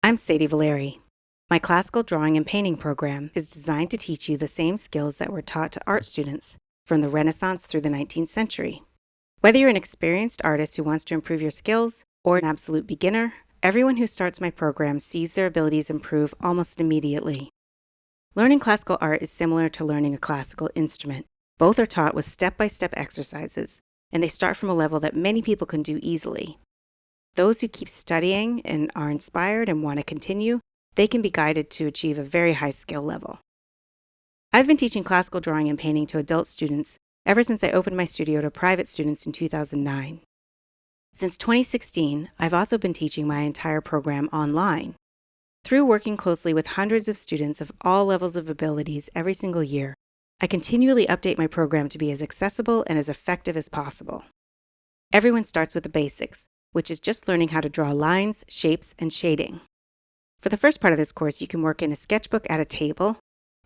I'm Sadie Valeri. My classical drawing and painting program is designed to teach you the same skills that were taught to art students from the Renaissance through the 19th century. Whether you're an experienced artist who wants to improve your skills or an absolute beginner, everyone who starts my program sees their abilities improve almost immediately. Learning classical art is similar to learning a classical instrument. Both are taught with step-by-step exercises, and they start from a level that many people can do easily. Those who keep studying and are inspired and want to continue, they can be guided to achieve a very high skill level. I've been teaching classical drawing and painting to adult students ever since I opened my studio to private students in 2009. Since 2016, I've also been teaching my entire program online. Through working closely with hundreds of students of all levels of abilities every single year, I continually update my program to be as accessible and as effective as possible. Everyone starts with the basics, which is just learning how to draw lines, shapes, and shading. For the first part of this course, you can work in a sketchbook at a table.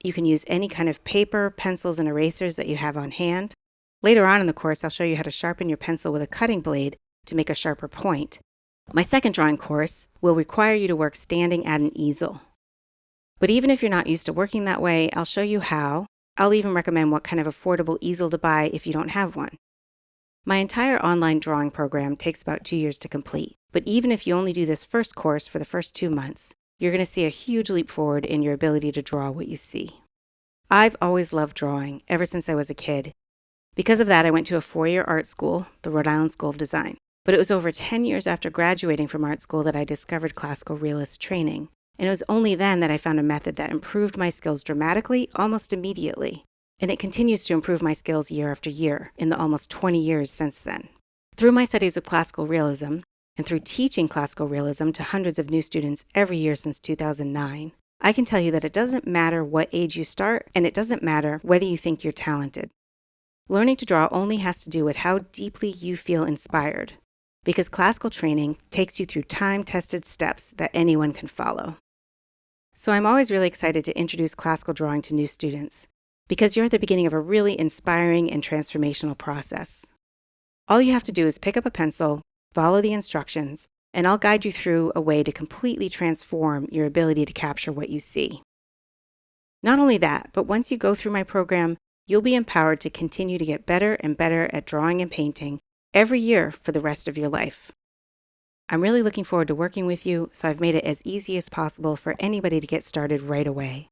You can use any kind of paper, pencils, and erasers that you have on hand. Later on in the course, I'll show you how to sharpen your pencil with a cutting blade to make a sharper point. My second drawing course will require you to work standing at an easel. But even if you're not used to working that way, I'll show you how. I'll even recommend what kind of affordable easel to buy if you don't have one. My entire online drawing program takes about 2 years to complete, but even if you only do this first course for the first 2 months, you're going to see a huge leap forward in your ability to draw what you see. I've always loved drawing, ever since I was a kid. Because of that, I went to a 4-year art school, the Rhode Island School of Design. But it was over 10 years after graduating from art school that I discovered classical realist training, and it was only then that I found a method that improved my skills dramatically, almost immediately. And it continues to improve my skills year after year in the almost 20 years since then. Through my studies of classical realism, and through teaching classical realism to hundreds of new students every year since 2009, I can tell you that it doesn't matter what age you start, and it doesn't matter whether you think you're talented. Learning to draw only has to do with how deeply you feel inspired, because classical training takes you through time-tested steps that anyone can follow. So I'm always really excited to introduce classical drawing to new students, because you're at the beginning of a really inspiring and transformational process. All you have to do is pick up a pencil, follow the instructions, and I'll guide you through a way to completely transform your ability to capture what you see. Not only that, but once you go through my program, you'll be empowered to continue to get better and better at drawing and painting every year for the rest of your life. I'm really looking forward to working with you, so I've made it as easy as possible for anybody to get started right away.